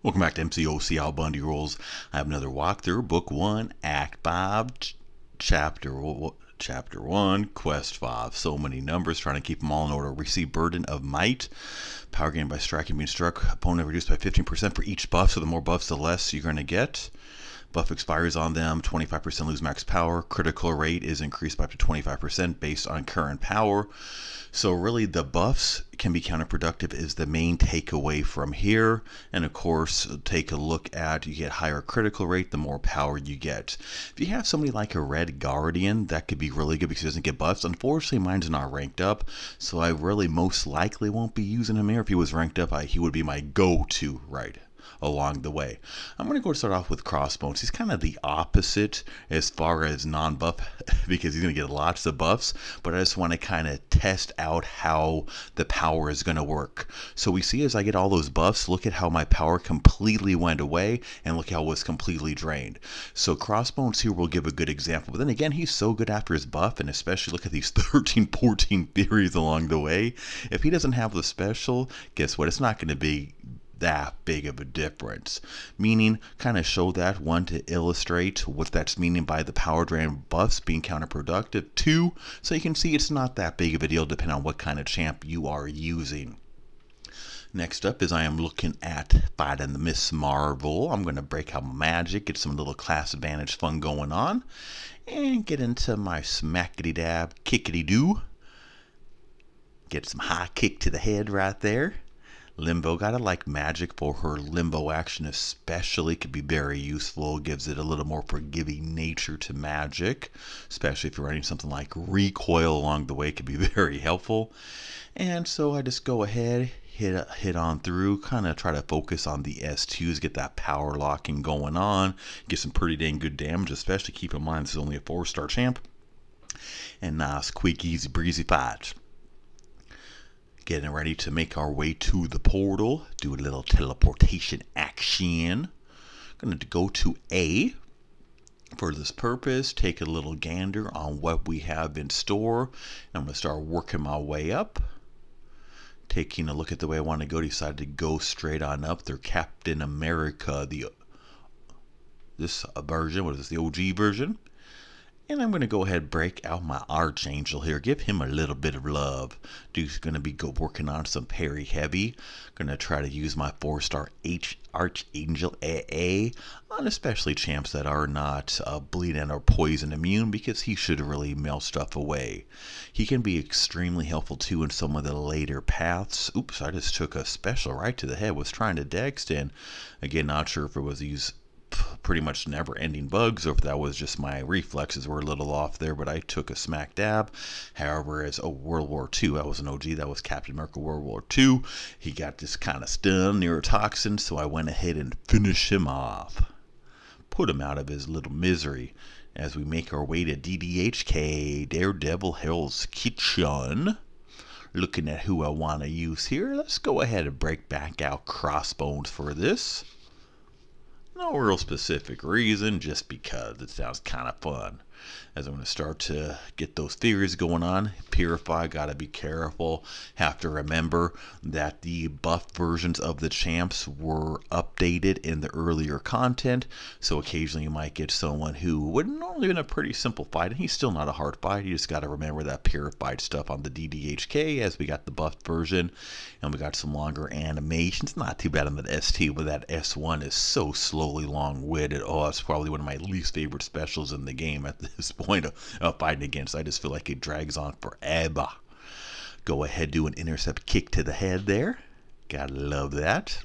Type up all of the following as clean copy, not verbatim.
Welcome back to Mcoc Al Bundy Rolls. I have another walkthrough, Book 1, Act 5, Chapter 1, Quest 5. So many numbers, trying to keep them all in order. Receive Burden of Might. Power gained by striking, being struck. Opponent reduced by 15% for each buff, so the more buffs, the less you're going to get. Buff expires on them, 25% lose max power. Critical rate is increased by up to 25% based on current power. So really the buffs can be counterproductive is the main takeaway from here. And of course, take a look at, you get higher critical rate, the more power you get. If you have somebody like a Red Guardian, that could be really good because he doesn't get buffs. Unfortunately, mine's not ranked up, so I really most likely won't be using him here. If he was ranked up, he would be my go-to right along the way. I'm going to go start off with Crossbones. He's kind of the opposite as far as non-buff because he's going to get lots of buffs, but I just want to kind of test out how the power is going to work. So we see as I get all those buffs, look at how my power completely went away and look how it was completely drained. So Crossbones here will give a good example, but then again, he's so good after his buff, and especially look at these 13, 14 theories along the way. If he doesn't have the special, guess what? It's not going to be that big of a difference. Meaning, kind of show that, one, to illustrate what that's meaning by the power drain buffs being counterproductive. Two, so you can see it's not that big of a deal depending on what kind of champ you are using. Next up is I am looking at fighting the Miss Marvel. I'm going to break out my magic, get some little class advantage fun going on, and get into my smackety dab, kickety doo. Get some high kick to the head right there. Limbo, gotta like magic for her limbo action especially, could be very useful, gives it a little more forgiving nature to magic, especially if you're running something like recoil along the way, could be very helpful. And so I just go ahead, hit on through, kind of try to focus on the S2s, get that power locking going on, get some pretty dang good damage, especially keep in mind this is only a 4-star champ. And nice, quick, easy, breezy fight. Getting ready to make our way to the portal, do a little teleportation action. Going to go to A for this purpose, take a little gander on what we have in store. I'm going to start working my way up. Taking a look at the way I want to go, decided to go straight on up through Captain America, this version, what is this, the OG version? And I'm going to go ahead and break out my Archangel here. Give him a little bit of love. Dude's going to be working on some parry heavy. Going to try to use my 4-star Archangel AA on especially champs that are not bleeding or poison immune, because he should really melt stuff away. He can be extremely helpful too in some of the later paths. Oops, I just took a special right to the head. Was trying to dex in. Again, not sure if it was these pretty much never-ending bugs or if that was just my reflexes were a little off there, but I took a smack dab. However, as World War II, that was an OG, that was Captain America World War II. He got this kind of stun neurotoxin, so I went ahead and finished him off. Put him out of his little misery as we make our way to DDHK, Daredevil Hell's Kitchen. Looking at who I want to use here, let's go ahead and break back out Crossbones for this. No real specific reason, just because it sounds kind of fun. As I'm going to start to get those theories going on, Purify, gotta be careful. Have to remember that the buff versions of the champs were updated in the earlier content, so occasionally you might get someone who would normally been a pretty simple fight, and he's still not a hard fight. You just gotta remember that Purified stuff on the DDHK, as we got the buff version, and we got some longer animations. Not too bad on the ST, but that S1 is so slowly long-winded. Oh, it's probably one of my least favorite specials in the game at this point of fighting against. I just feel like it drags on forever. Go ahead, do an intercept kick to the head there. Gotta love that.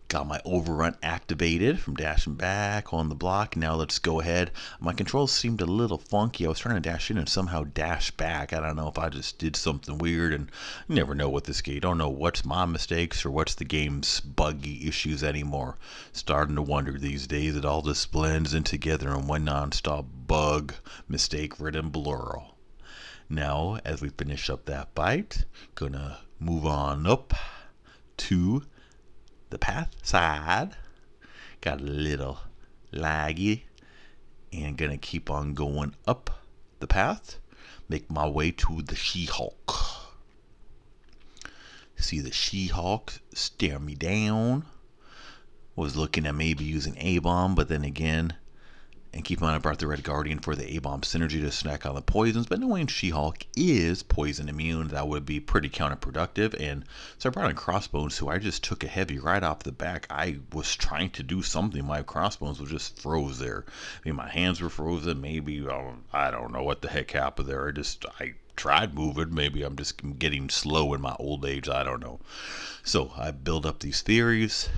Got my overrun activated from dashing back on the block. Now let's go ahead. My controls seemed a little funky. I was trying to dash in and somehow dash back. I don't know if I just did something weird, and you never know with this game. You don't know what's my mistakes or what's the game's buggy issues anymore. Starting to wonder these days. It all just blends in together in one non-stop bug mistake-ridden blur. Now, as we finish up that fight, gonna move on up to the path side. Got a little laggy and gonna keep on going up the path. make my way to the She-Hulk. See the She-Hulk stare me down. Was looking at maybe using A-Bomb, but then again, and keep in mind I brought the Red Guardian for the A-Bomb synergy to snack on the poisons, but knowing She-Hulk is poison immune, that would be pretty counterproductive. And so I brought in Crossbones, who I just took a heavy right off the back. I was trying to do something. My Crossbones was just froze there. I mean, my hands were frozen. Maybe, I don't know what the heck happened there. I tried moving. Maybe I'm just getting slow in my old age. I don't know. So I build up these theories,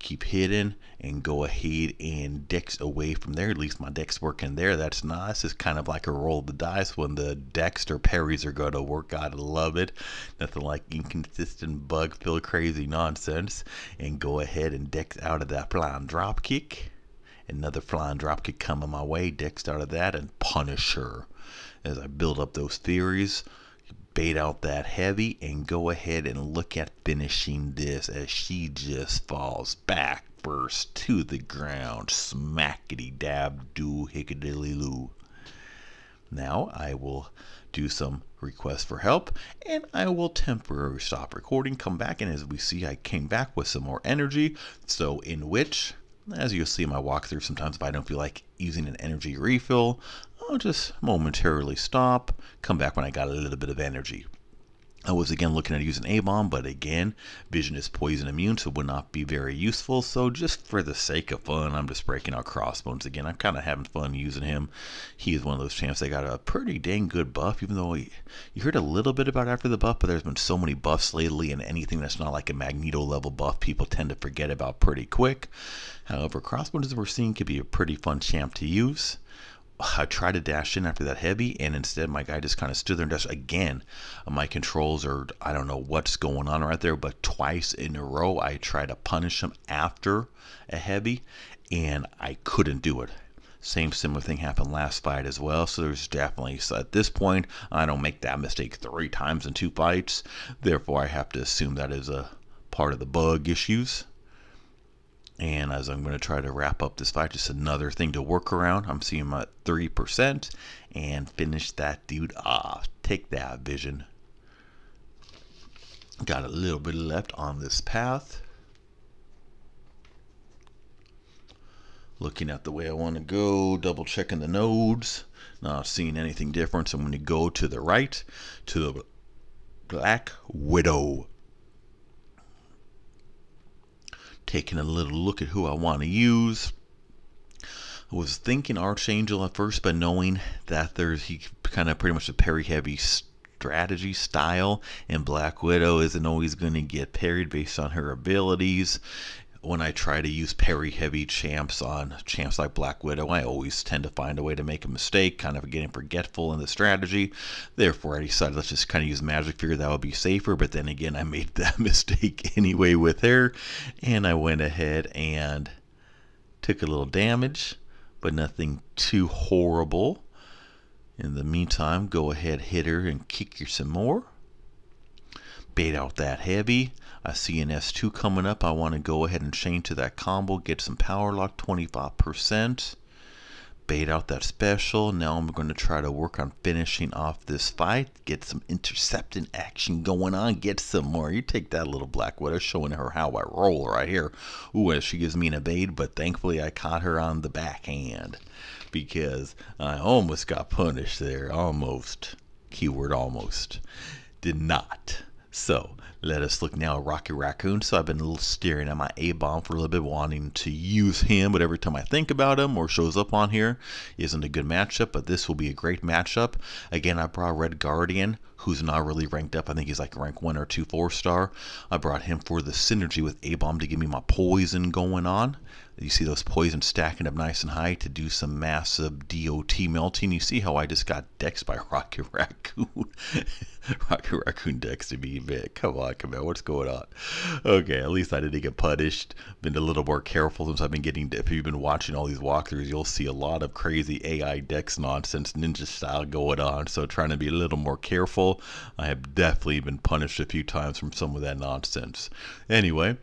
keep hitting, and go ahead and dex away from there. At least my dex working there. That's nice. It's kind of like a roll of the dice when the dex or parries are going to work. Gotta love it. Nothing like inconsistent bug filled crazy nonsense. And go ahead and dex out of that flying drop kick. Another flying drop kick coming my way. Dex out of that and punish her. As I build up those theories, bait out that heavy and go ahead and look at finishing this as she just falls back first to the ground. Smackety dab do hickadilly loo. Now I will do some requests for help and I will temporarily stop recording, come back, and as we see I came back with some more energy. So in which, as you'll see in my walkthrough, sometimes if I don't feel like using an energy refill, I'll just momentarily stop, come back when I got a little bit of energy. I was again looking at using A-Bomb, but again, Vision is poison immune, so it would not be very useful. So just for the sake of fun, I'm just breaking out Crossbones again. I'm kind of having fun using him. He is one of those champs that got a pretty dang good buff, even though you heard a little bit about after the buff, but there's been so many buffs lately, and anything that's not like a Magneto level buff, people tend to forget about pretty quick. However, Crossbones, as we're seeing, could be a pretty fun champ to use. I tried to dash in after that heavy, and instead my guy just kind of stood there and dashed again. My controls are, I don't know what's going on right there, but twice in a row I tried to punish him after a heavy, and I couldn't do it. Similar thing happened last fight as well, so there's definitely, so at this point, I don't make that mistake 3 times in 2 fights, therefore I have to assume that is a part of the bug issues. And as I'm going to try to wrap up this fight, just another thing to work around. I'm seeing him at 3% and finish that dude off. Take that, Vision. Got a little bit left on this path. Looking at the way I want to go, double checking the nodes. Not seeing anything different. So I'm going to go to the right to the Black Widow. Taking a little look at who I want to use. I was thinking Archangel at first, but knowing that he kind of pretty much a parry heavy strategy style, and Black Widow isn't always going to get parried based on her abilities. When I try to use parry heavy champs on champs like Black Widow, I always tend to find a way to make a mistake, kind of getting forgetful in the strategy. Therefore, I decided let's just kind of use magic, figure that would be safer. But then again, I made that mistake anyway with her, and I went ahead and took a little damage, but nothing too horrible. In the meantime, go ahead, hit her, and kick her some more. Bait out that heavy. I see an S2 coming up. I want to go ahead and chain to that combo, get some power lock, 25%. Bait out that special. Now I'm going to try to work on finishing off this fight. Get some intercepting action going on. Get some more. You take that, little Black Widow, showing her how I roll right here. Ooh, she gives me an evade, but thankfully I caught her on the backhand because I almost got punished there. Almost. Keyword almost. Did not. So let us look now at Raccoon. So I've been a little staring at my A-Bomb for a little bit, wanting to use him, but every time I think about him or shows up on here, isn't a good matchup, but this will be a great matchup. Again, I brought Red Guardian, who's not really ranked up. I think he's like rank 1 or 2 4-star. I brought him for the synergy with A-Bomb to give me my poison going on. You see those poisons stacking up nice and high to do some massive DOT melting. You see how I just got dexed by Rocket Raccoon. Rocket Raccoon dex to me, man. Come on, what's going on? Okay, at least I didn't get punished. Been a little more careful since I've been getting, if you've been watching all these walkthroughs, you'll see a lot of crazy AI dex nonsense, ninja style going on. So trying to be a little more careful. I have definitely been punished a few times from some of that nonsense. Anyway,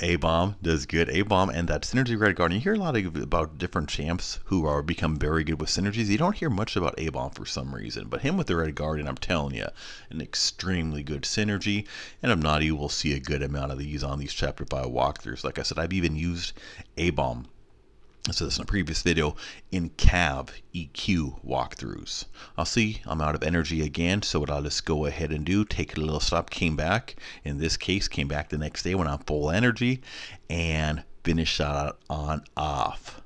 A-Bomb does good. A-Bomb and that Synergy Red Guardian. You hear a lot about different champs who are become very good with synergies. You don't hear much about A-Bomb for some reason. But him with the Red Guardian, I'm telling you, an extremely good synergy. And if not, you will see a good amount of these on these Chapter 5 walkthroughs. Like I said, I've even used A-Bomb, I said this in a previous video, in CAV EQ walkthroughs. I'll see I'm out of energy again, so what I'll just go ahead and do, take a little stop, came back. In this case, came back the next day when I'm full energy, and finish out on off.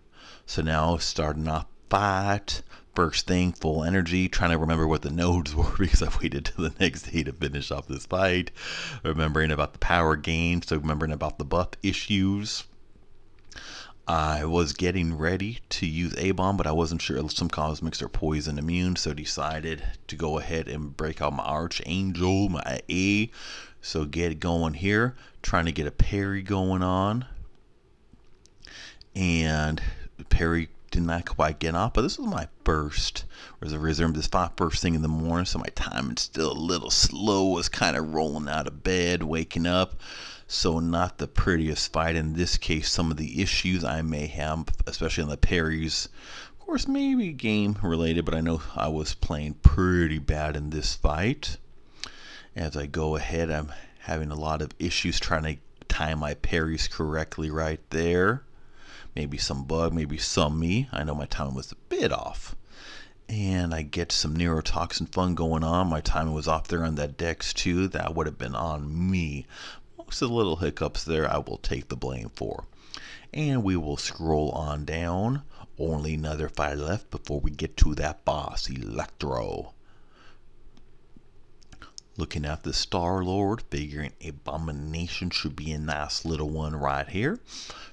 So now starting off fight. First thing, full energy, trying to remember what the nodes were because I waited till the next day to finish off this fight. Remembering about the power gain, so remembering about the buff issues. I was getting ready to use A-Bomb, but I wasn't sure. Some cosmics are poison immune, so decided to go ahead and break out my Archangel, my A. So get it going here. Trying to get a parry going on. And parry did not quite get off, but this was my first resume this first thing in the morning, so my timing's still a little slow. Was kind of rolling out of bed, waking up. So not the prettiest fight. In this case, some of the issues I may have, especially on the parries, of course, maybe game related, but I know I was playing pretty bad in this fight. As I go ahead, I'm having a lot of issues trying to time my parries correctly right there. Maybe some bug, maybe some me. I know my timing was a bit off. And I get some neurotoxin fun going on. My timing was off there on that Dex too. That would have been on me. Most of the little hiccups there I will take the blame for. And we will scroll on down. Only another fight left before we get to that boss, Electro. Looking at the Star-Lord, figuring Abomination should be a nice little one right here.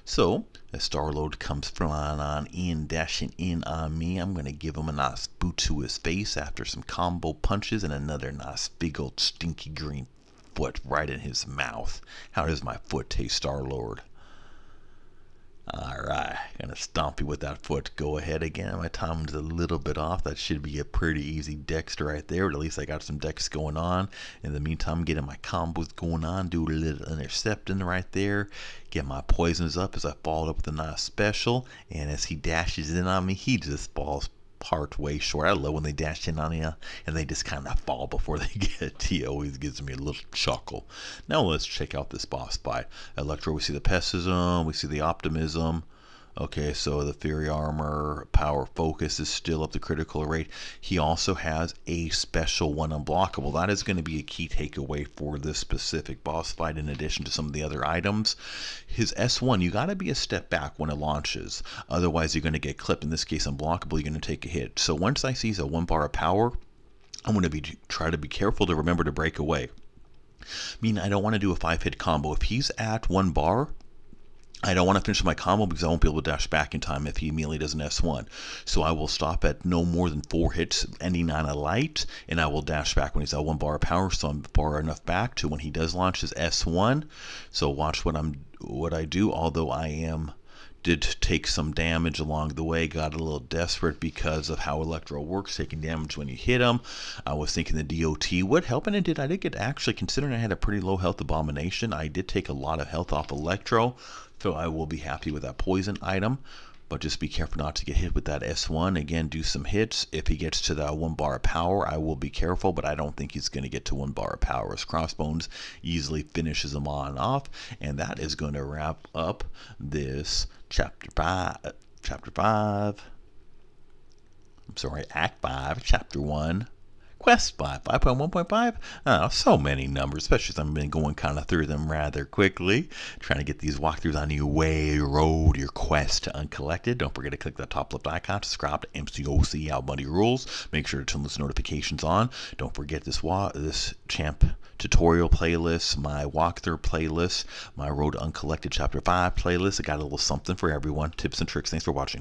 So, as Star-Lord comes flying on in, dashing in on me, I'm going to give him a nice boot to his face after some combo punches and another nice big old stinky green foot right in his mouth. How does my foot taste, Star-Lord? Alright, gonna stomp you with that foot. Go ahead again. My timing's a little bit off. That should be a pretty easy dex right there, but at least I got some dex going on. In the meantime, getting my combos going on, do a little intercepting right there. Get my poisons up as I followed up with a nice special. And as he dashes in on me, he just falls part way short. I love when they dash in on you and they just kind of fall before they get to you. Always gives me a little chuckle. Now let's check out this boss fight. Electro, we see the pessimism, we see the optimism. Okay, so the Fury Armor, Power Focus is still up the critical rate. He also has a special one, Unblockable. That is going to be a key takeaway for this specific boss fight in addition to some of the other items. His S1, you got to be a step back when it launches. Otherwise, you're going to get clipped. In this case, Unblockable, you're going to take a hit. So once I see a 1 bar of power, I'm going to try to be careful to remember to break away. Meaning I don't want to do a 5-hit combo. If he's at 1 bar, I don't want to finish my combo because I won't be able to dash back in time if he immediately does an S1. So I will stop at no more than 4 hits, ending on a light, and I will dash back when he's at 1 bar of power, so I'm far enough back to when he does launch his S1. So watch what I do, although did take some damage along the way, got a little desperate because of how Electro works, taking damage when you hit him. I was thinking the DOT would help, and it did. I did get, actually, considering I had a pretty low health Abomination, I did take a lot of health off Electro, so I will be happy with that poison item. But just be careful not to get hit with that S1. Again, do some hits. If he gets to that 1 bar of power, I will be careful, but I don't think he's going to get to 1 bar of power, as Crossbones easily finishes him on and off. And that is going to wrap up this Chapter 5. I'm sorry, Act 5, Chapter 1. Quest 5, 5.1.5, so many numbers, especially as I've been going kind of through them rather quickly, trying to get these walkthroughs on your way, your road, your quest to Uncollected. Don't forget to click that top left icon, subscribe to Mcoc Al Bundy Rules, make sure to turn those notifications on. Don't forget this champ tutorial playlist, my walkthrough playlist, my Road to Uncollected Chapter 5 playlist. I got a little something for everyone, tips and tricks. Thanks for watching.